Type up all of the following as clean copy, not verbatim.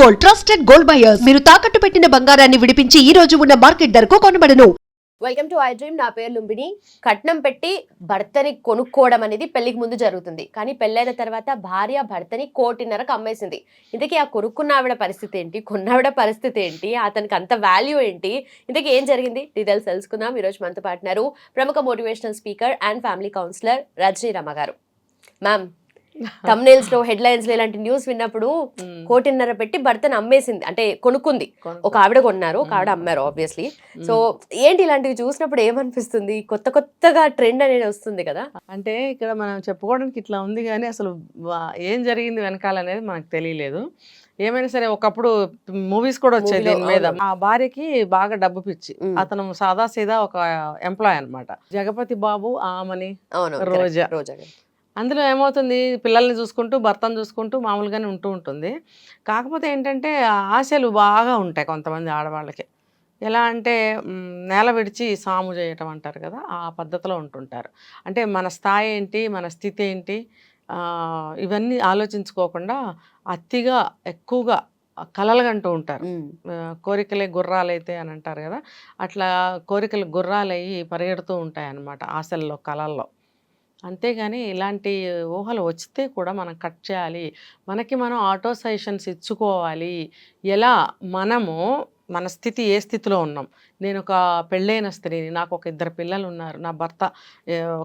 Gold, trusted gold buyers. మీరు తాకట్టు పెట్టిన బంగారాన్ని విడిపించి ఈ రోజు ఉన్న మార్కెట్ ధరకు కొనబడను. Welcome to iDream. నా పేరు లుంబిని. కట్నం పెట్టి భర్తని కొనుక్కోవడం అనేది పెళ్లికి ముందు జరుగుతుంది, కానీ పెళ్ళైన తర్వాత భార్య భర్తని 1,50,00,000కి అమ్మేసింది. ఇంతకీ ఆ కొనుక్కున్న ఆవిడ పరిస్థితి ఏంటి, కొన్నావిడ పరిస్థితి ఏంటి, అతనికి అంత వాల్యూ ఏంటి, ఇంతకీ ఏం జరిగింది, డీటెయిల్స్ తెలుసుకుందాం. ఈరోజు మనతో పాటున్నారు ప్రముఖ motivational speaker and family counsellor Rajani Rama గారు. మ్యామ్, thumbnails లో హెడ్లైన్స్ లో ఇలాంటి న్యూస్ విన్నప్పుడు 1,50,00,000 పెట్టి భర్తను అమ్మేసింది, అంటే కొనుక్కుంది. ఒక ఆవిడ కొన్నారు, ఒక ఆవిడ అమ్మారు ఆబ్వియస్లీ. సో ఏంటి ఇలాంటివి చూసినప్పుడు ఏమనిపిస్తుంది? కొత్త కొత్తగా ట్రెండ్ అనేది వస్తుంది కదా. అంటే ఇక్కడ మనం చెప్పుకోవడానికి ఇట్లా ఉంది, కానీ అసలు ఏం జరిగింది వెనకాల అనేది మనకు తెలియలేదు. ఏమైనా సరే ఒకప్పుడు మూవీస్ కూడా వచ్చాయి దీని మీద. ఆ భార్యకి బాగా డబ్బు పిచ్చి, అతను సాదా సీదా ఒక ఎంప్లాయ్ అన్నమాట. జగపతి బాబు, ఆమని, రోజా. అందులో ఏమవుతుంది, పిల్లల్ని చూసుకుంటూ భర్తను చూసుకుంటూ మామూలుగానే ఉంటుంది. కాకపోతే ఏంటంటే ఆశలు బాగా ఉంటాయి కొంతమంది ఆడవాళ్ళకి. ఎలా అంటే నేల విడిచి సాము చేయటం అంటారు కదా, ఆ పద్ధతిలో ఉంటుంటారు. అంటే మన స్థాయి ఏంటి, మన స్థితి ఏంటి, ఇవన్నీ ఆలోచించుకోకుండా అతిగా ఎక్కువగా కలలుగంటూ ఉంటారు. కోరికలే గుర్రాలైతే అని అంటారు కదా, అట్లా కోరికలు గుర్రాలయ్యి పరిగెడుతూ ఉంటాయి అన్నమాట ఆశల్లో, కలల్లో. అంతేగాని ఇలాంటి ఊహలు వస్తే కూడా మనం కట్ చేయాలి. మనకి మనం ఆటో సజెషన్స్ ఇచ్చుకోవాలి. ఎలా మనము మన స్థితి, ఏ స్థితిలో ఉన్నాం. నేను ఒక పెళ్ళైన స్త్రీని, నాకు ఒక 2 పిల్లలు ఉన్నారు, నా భర్త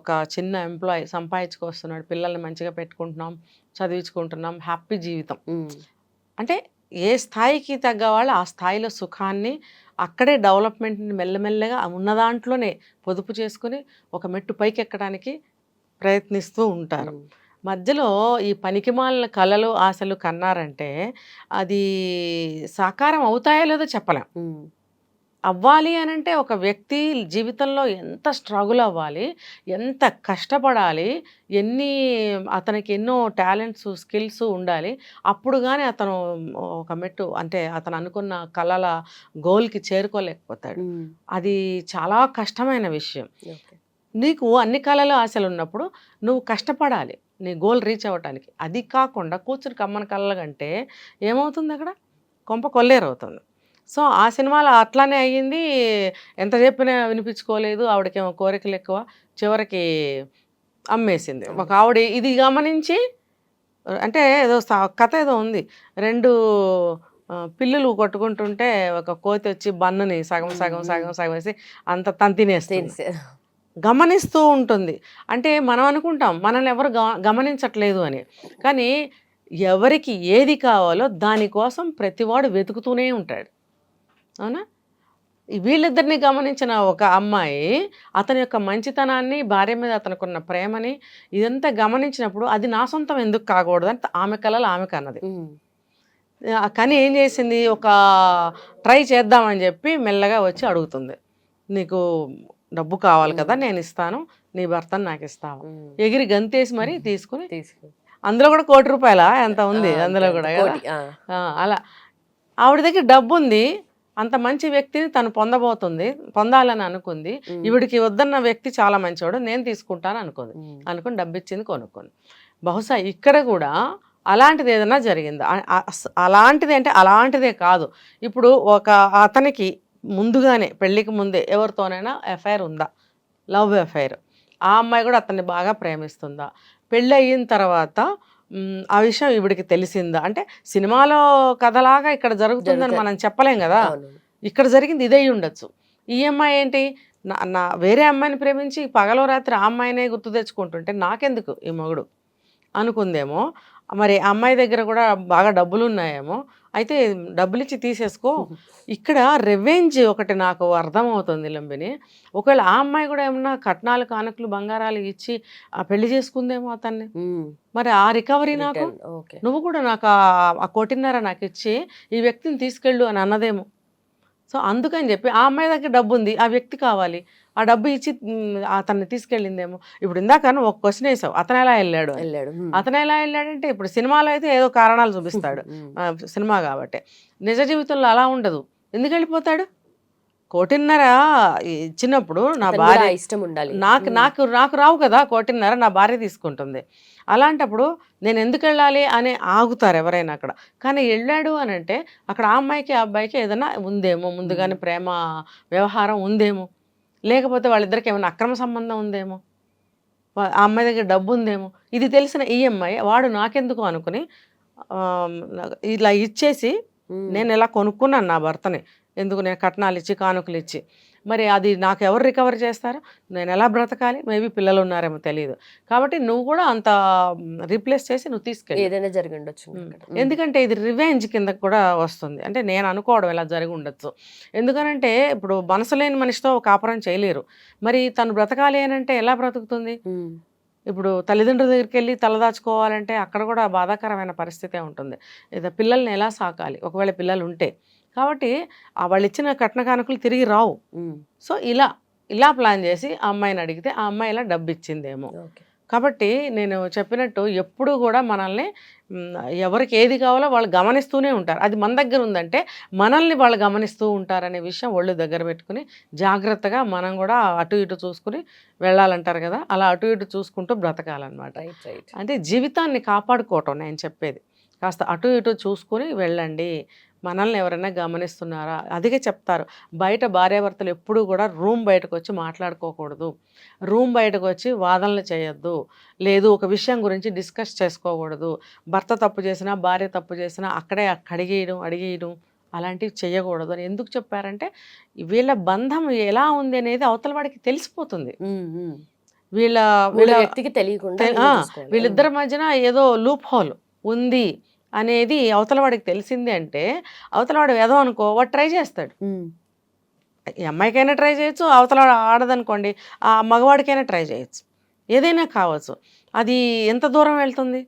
ఒక చిన్న ఎంప్లాయ్ సంపాదించుకొస్తున్నాడు, పిల్లల్ని మంచిగా పెట్టుకుంటున్నాం, చదివించుకుంటున్నాం, హ్యాపీ జీవితం. అంటే ఏ స్థాయికి తగ్గ వాళ్ళు ఆ స్థాయిలో సుఖాన్ని, అక్కడే డెవలప్మెంట్ని మెల్లమెల్లగా ఉన్న దాంట్లోనే పొదుపు చేసుకుని ఒక మెట్టు పైకి ఎక్కడానికి ప్రయత్నిస్తూ ఉంటారు. మధ్యలో ఈ పనికిమాలిన కలలు, ఆశలు కన్నారంటే అది సాకారం అవుతాయో లేదో చెప్పలేం. అవ్వాలి అని అంటే ఒక వ్యక్తి జీవితంలో ఎంత స్ట్రగుల్ అవ్వాలి, ఎంత కష్టపడాలి, అతనికి ఎన్నో టాలెంట్స్, స్కిల్స్ ఉండాలి. అప్పుడు కానీ అతను ఒక మెట్టు, అంటే అతను అనుకున్న కళల గోల్కి చేరుకోలేకపోతాడు. అది చాలా కష్టమైన విషయం. నీకు అన్ని కళలు, ఆశలు ఉన్నప్పుడు నువ్వు కష్టపడాలి నీ గోల్ రీచ్ అవ్వటానికి. అది కాకుండా కూర్చుని కమ్మని కళ్ళ కంటే ఏమవుతుంది, అక్కడ కొంప కొల్లేరవుతుంది. సో ఆ సినిమాలో అట్లానే అయ్యింది. ఎంత చెప్పినా వినిపించుకోలేదు, ఆవిడకేమో కోరికలు ఎక్కువ, చివరికి అమ్మేసింది. ఒక ఆవిడ ఇది గమనించి, అంటే ఏదో కథ ఏదో ఉంది, 2 పిల్లులు కొట్టుకుంటుంటే ఒక కోతి వచ్చి బన్నుని సగం సగం సగం సగం వేసి అంత తినేస్తుంది. గమనిస్తూ ఉంటుంది. అంటే మనం అనుకుంటాం మనల్ని ఎవరు గమనించట్లేదు అని, కానీ ఎవరికి ఏది కావాలో దానికోసం ప్రతివాడు వెతుకుతూనే ఉంటాడు. అవునా? వీళ్ళిద్దరిని గమనించిన ఒక అమ్మాయి అతని యొక్క మంచితనాన్ని, భార్య మీద అతనుకున్న ప్రేమని, ఇదంతా గమనించినప్పుడు అది నా సొంతం ఎందుకు కాకూడదు అని ఆమె కలలు ఆమెకు అన్నది. కానీ ఏం చేసింది, ఒక ట్రై చేద్దామని చెప్పి మెల్లగా వచ్చి అడుగుతుంది, నీకు డబ్బు కావాలి కదా, నేను ఇస్తాను, నీ భర్తను నాకు ఇస్తాను. ఎగిరి గంతేసి మరీ తీసుకుని, అందులో కూడా ₹1,00,00,000 ఎంత ఉంది అందులో కూడా కదా. అలా ఆవిడ దగ్గర డబ్బు ఉంది, అంత మంచి వ్యక్తిని తను పొందాలని అనుకుంది. ఈవిడికి వద్దన్న వ్యక్తి చాలా మంచివాడు, నేను తీసుకుంటాను అనుకుని డబ్బు ఇచ్చింది, కొనుక్కుంది. బహుశా ఇక్కడ కూడా అలాంటిది ఏదైనా జరిగిందా? అలాంటిది అంటే అలాంటిదే కాదు. ఇప్పుడు ఒక అతనికి ముందుగానే పెళ్ళికి ముందే ఎవరితోనైనా ఎఫ్ఐఆర్ ఉందా, లవ్ ఎఫ్ఐఆర్, ఆ అమ్మాయి కూడా అతన్ని బాగా ప్రేమిస్తుందా, పెళ్ళి అయిన తర్వాత ఆ విషయం ఈవిడికి తెలిసిందా? అంటే సినిమాలో కథలాగా ఇక్కడ జరుగుతుందని మనం చెప్పలేం కదా. ఇక్కడ జరిగింది ఇదే ఉండొచ్చు. ఈ అమ్మాయి ఏంటి, నా వేరే అమ్మాయిని ప్రేమించి పగలో రాత్రి ఆ అమ్మాయినే గుర్తు తెచ్చుకుంటుంటే నాకెందుకు ఈ మొగుడు అనుకుందేమో. మరి అమ్మాయి దగ్గర కూడా బాగా డబ్బులు ఉన్నాయేమో, అయితే డబ్బులు ఇచ్చి తీసేసుకో. ఇక్కడ రెవెంజ్ ఒకటి నాకు అర్థమవుతుంది లుంబిని. ఒకవేళ ఆ అమ్మాయి కూడా ఏమన్నా కట్నాలు, కానుకలు, బంగారాలు ఇచ్చి పెళ్లి చేసుకుందేమో అతన్ని. మరి ఆ రికవరీ నాకు, నువ్వు కూడా నాకు ఆ 1,50,00,000 నాకు ఇచ్చి ఈ వ్యక్తిని తీసుకెళ్ళు అని అన్నదేమో. సో అందుకని చెప్పి ఆ అమ్మాయి దగ్గర డబ్బు ఉంది, ఆ వ్యక్తి కావాలి, ఆ డబ్బు ఇచ్చి అతన్ని తీసుకెళ్ళిందేమో. ఇప్పుడు ఇందాక ఒక క్వశ్చన్ వేసావు, అతను ఎలా వెళ్ళాడు. అతను ఎలా వెళ్ళాడంటే, ఇప్పుడు సినిమాలో అయితే ఏదో కారణాలు చూపిస్తాడు, సినిమా కాబట్టి. నిజ జీవితంలో అలా ఉండదు. ఎందుకు వెళ్ళిపోతాడు? 1.5 ఇచ్చినప్పుడు నా అతను కూడా భార్య ఆ ఇష్టం ఉండాలి. నాకు రావు కదా 1.5 నా భార్య తీసుకుంటుంది. అలాంటప్పుడు నేను ఎందుకు వెళ్ళాలి అని ఆగుతారు ఎవరైనా అక్కడ. కానీ వెళ్ళాడు అని అంటే అక్కడ ఆ అమ్మాయికి ఆ అబ్బాయికి ఏదైనా ఉందేమో, ముందుగానే ప్రేమ వ్యవహారం ఉందేమో, లేకపోతే వాళ్ళిద్దరికి ఏమైనా అక్రమ సంబంధం ఉందేమో, ఆ అమ్మాయి దగ్గర డబ్బు ఉందేమో. ఇది తెలిసిన ఈ అమ్మాయి వాడు నాకెందుకు అనుకుని ఇలా ఇచ్చేసి నేను ఇలా కొనుక్కున్నాను నా భర్తని, ఎందుకు నేను కట్నాలు ఇచ్చి కానుకలు ఇచ్చి, మరి అది నాకు ఎవరు రికవర్ చేస్తారు, నేను ఎలా బ్రతకాలి, మేబీ పిల్లలు ఉన్నారేమో తెలియదు. కాబట్టి నువ్వు కూడా అంత రీప్లేస్ చేసి నువ్వు తీసుకెళ్ళి, ఏదైనా జరిగి ఉండొచ్చు. ఎందుకంటే ఇది రివెంజ్ కింద కూడా వస్తుంది. అంటే నేను అనుకోవడం ఇలా జరిగి ఉండొచ్చు. ఎందుకనంటే ఇప్పుడు మనసు లేని మనిషితో కాపురం చేయలేరు. మరి తను బ్రతకాలి అని అంటే ఎలా బ్రతుకుతుంది? ఇప్పుడు తల్లిదండ్రుల దగ్గరికి వెళ్ళి తలదాచుకోవాలంటే అక్కడ కూడా బాధాకరమైన పరిస్థితే ఉంటుంది. ఏదో పిల్లల్ని ఎలా సాకాలి ఒకవేళ పిల్లలు ఉంటే. కాబట్టి వాళ్ళు ఇచ్చిన కట్న కానుకలు తిరిగి రావు. సో ఇలా ప్లాన్ చేసి ఆ అమ్మాయిని అడిగితే ఆ అమ్మాయి ఇలా డబ్బు ఇచ్చిందేమో. కాబట్టి నేను చెప్పినట్టు ఎప్పుడు కూడా మనల్ని ఎవరికి ఏది కావాలో వాళ్ళు గమనిస్తూనే ఉంటారు. అది మన దగ్గర ఉందంటే మనల్ని వాళ్ళు గమనిస్తూ ఉంటారనే విషయం ఒళ్ళు దగ్గర పెట్టుకుని జాగ్రత్తగా మనం కూడా అటు ఇటు చూసుకుని వెళ్ళాలంటారు కదా, అలా అటు ఇటు చూసుకుంటూ బ్రతకాలన్నమాట. అంటే జీవితాన్ని కాపాడుకోవటం నేను చెప్పేది. కాస్త అటు ఇటు చూసుకుని వెళ్ళండి. మనల్ని ఎవరైనా గమనిస్తున్నారా? అదిగే చెప్తారు, బయట భార్యాభర్తలు ఎప్పుడూ కూడా రూమ్ బయటకు వచ్చి మాట్లాడుకోకూడదు, రూమ్ బయటకు వచ్చి వాదనలు చేయొద్దు, లేదు ఒక విషయం గురించి డిస్కస్ చేసుకోకూడదు. భర్త తప్పు చేసినా భార్య తప్పు చేసినా అక్కడే అడిగేయడం అలాంటివి చేయకూడదు అని ఎందుకు చెప్పారంటే వీళ్ళ బంధం ఎలా ఉంది అనేది అవతల వాడికి తెలిసిపోతుంది. వీళ్ళ వ్యక్తికి తెలియకుండా వీళ్ళిద్దరి మధ్యన ఏదో లూప్ హోల్ ఉంది అనేది అవతల వాడికి తెలిసింది అంటే అవతల వాడు ఏదో అనుకో వాడు ట్రై చేస్తాడు. ఈ అమ్మాయికైనా ట్రై చేయొచ్చు, అవతల వాడు ఆడదనుకోండి ఆ మగవాడికైనా ట్రై చేయొచ్చు, ఏదైనా కావచ్చు. అది ఎంత దూరం వెళ్తుంది?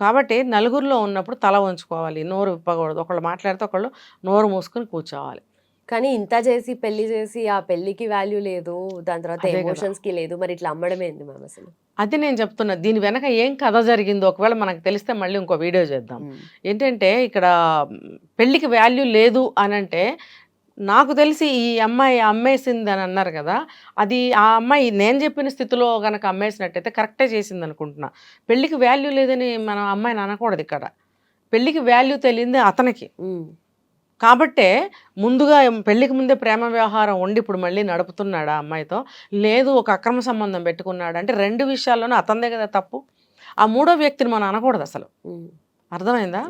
కాబట్టి నలుగురిలో ఉన్నప్పుడు తల వంచుకోవాలి, నోరు విప్పకూడదు. ఒకళ్ళు మాట్లాడితే ఒకళ్ళు నోరు మూసుకొని కూర్చోవాలి. కానీ ఇంత చేసి పెళ్లి చేసి ఆ పెళ్లికి వాల్యూ లేదు, దాని తర్వాత ఎమోషన్స్ కి లేదు, మరి ఇట్లా అమ్మడం ఏంది మ్యామ్ అసలు? అది నేను చెప్తున్నా. దీని వెనక ఏం కథ జరిగిందో ఒకవేళ మనకు తెలిస్తే మళ్ళీ ఇంకో వీడియో చేద్దాం. ఏంటంటే ఇక్కడ పెళ్ళికి వాల్యూ లేదు అని అంటే నాకు తెలిసి ఈ అమ్మాయి అమ్మేసింది అని అన్నారు కదా, అది ఆ అమ్మాయి నేను చెప్పిన స్థితిలో కనుక అమ్మేసినట్టయితే కరెక్టే చేసింది అనుకుంటున్నా. పెళ్ళికి వాల్యూ లేదని మనం అమ్మాయిని అనకూడదు. ఇక్కడ పెళ్ళికి వాల్యూ తెలియంది అతనికి. కాబట్టే ముందుగా పెళ్ళికి ముందే ప్రేమ వ్యవహారం ఉండి ఇప్పుడు మళ్ళీ నడుపుతున్నాడు ఆ అమ్మాయితో, లేదు ఒక అక్రమ సంబంధం పెట్టుకున్నాడు అంటే రెండు విషయాల్లోనూ అతనిదే కదా తప్పు. ఆ మూడో వ్యక్తిని మనం అనకూడదు అసలు. అర్థమైందా?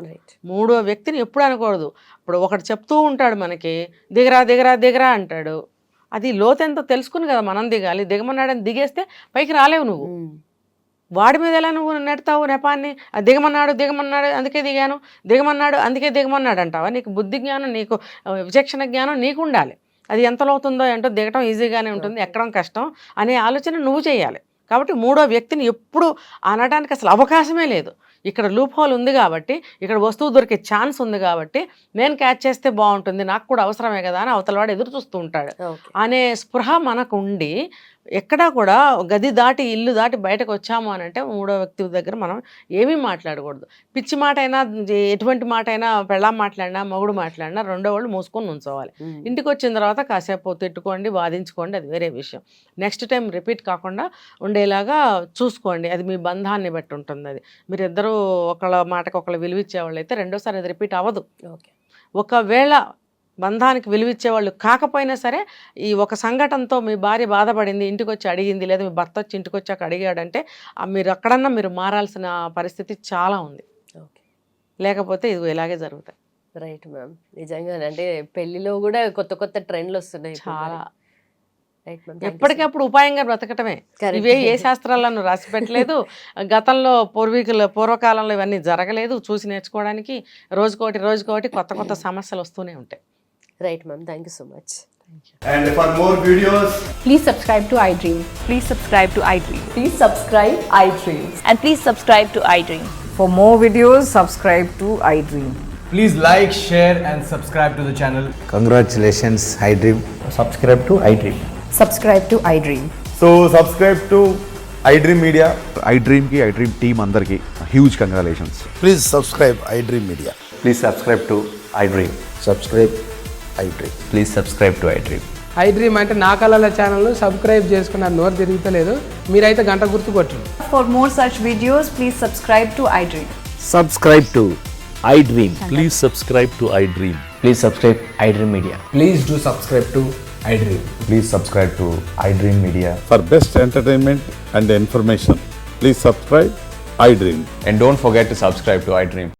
మూడో వ్యక్తిని ఎప్పుడు అనకూడదు. ఇప్పుడు ఒకటి చెప్తూ ఉంటాడు మనకి, దిగరా దిగరా దిగరా అంటాడు. అది లోతెంతో తెలుసుకుని కదా మనం దిగాలి. దిగమన్నాడని దిగేస్తే పైకి రాలేవు నువ్వు. వాడి మీద ఎలా నువ్వు నెడతావు నెపాన్ని? దిగమన్నాడు అందుకే దిగమన్నాడు అందుకే దిగమన్నాడు అంటావా? నీకు బుద్ధి జ్ఞానం, నీకు విచక్షణ జ్ఞానం నీకు ఉండాలి. అది ఎంత లోతుందో ఏంటో, దిగటం ఈజీగానే ఉంటుంది, ఎక్కడం కష్టం అనే ఆలోచన నువ్వు చేయాలి. కాబట్టి మూడో వ్యక్తిని ఎప్పుడు అనడానికి అసలు అవకాశమే లేదు. ఇక్కడ లూప్ హోల్ ఉంది కాబట్టి, ఇక్కడ వస్తువు దొరికే ఛాన్స్ ఉంది కాబట్టి నేను క్యాచ్ చేస్తే బాగుంటుంది, నాకు కూడా అవసరమే కదా అని అవతలవాడు ఎదురు చూస్తూ ఉంటాడు అనే స్పృహ మనకు ఉండి ఎక్కడా కూడా గది దాటి ఇల్లు దాటి బయటకు వచ్చాము అని అంటే మూడో వ్యక్తి దగ్గర మనం ఏమీ మాట్లాడకూడదు. పిచ్చి మాట అయినా ఎటువంటి మాట అయినా పెళ్ళాం మాట్లాడినా మొగుడు మాట్లాడినా రెండో వాళ్ళు మూసుకొని ఉంచోవాలి. ఇంటికి వచ్చిన తర్వాత కాసేపు తిట్టుకోండి, వాదించుకోండి, అది వేరే విషయం. నెక్స్ట్ టైం రిపీట్ కాకుండా ఉండేలాగా చూసుకోండి. అది మీ బంధాన్ని బట్టి ఉంటుంది. అది మీరిద్దరూ ఒకళ్ళ మాటకు ఒకళ్ళు విలువిచ్చేవాళ్ళు అయితే రెండోసారి అది రిపీట్ అవ్వదు. ఒకవేళ బంధానికి విలువిచ్చేవాళ్ళు కాకపోయినా సరే ఈ ఒక సంఘటనతో మీ భార్య బాధపడింది, ఇంటికి వచ్చి అడిగింది, లేదా మీ భర్త వచ్చి ఇంటికి వచ్చాక అడిగాడంటే మీరు అక్కడన్నా మీరు మారాల్సిన పరిస్థితి చాలా ఉంది. లేకపోతే ఇది ఇలాగే జరుగుతాయి. Right ma'am. నిజంగా అంటే పెళ్లిలో కూడా కొత్త కొత్త ట్రెండ్లు వస్తున్నాయి చాలా. ఎప్పటికప్పుడు ఉపాయంగా బ్రతకటమే. ఇవే ఏ శాస్త్రాలను రాసి పెట్టలేదు. గతంలో పూర్వకాలంలో ఇవన్నీ జరగలేదు. చూసి నేర్చుకోవడానికి రోజుకోటి కొత్త కొత్త సమస్యలు వస్తూనే ఉంటాయి. Right, ma'am. Thank you so much. And for more videos, please subscribe to iDream. Please subscribe to iDream. Please subscribe iDream. And please subscribe to iDream. For more videos, subscribe to iDream. please like, share and subscribe to the channel. Congratulations, iDream. Subscribe to iDream. Subscribe to iDream. So subscribe to iDream Media. iDream ki iDream team andarki huge congratulations. Please subscribe iDream Media. Please subscribe to iDream. Subscribe iDream. Please subscribe to iDream. I dream అంటే నా కళల channel subscribe చేసుకున్న నోరు తిరుగుతలేదు, మీరైతే గంట గుర్తు కొట్టండి. For more such videos, please subscribe to iDream. Subscribe to iDream. Please subscribe to iDream. Please subscribe iDream Media. Please do subscribe to iDream. Please subscribe to iDream Media. For best entertainment and information, please subscribe iDream. And don't forget to subscribe to iDream.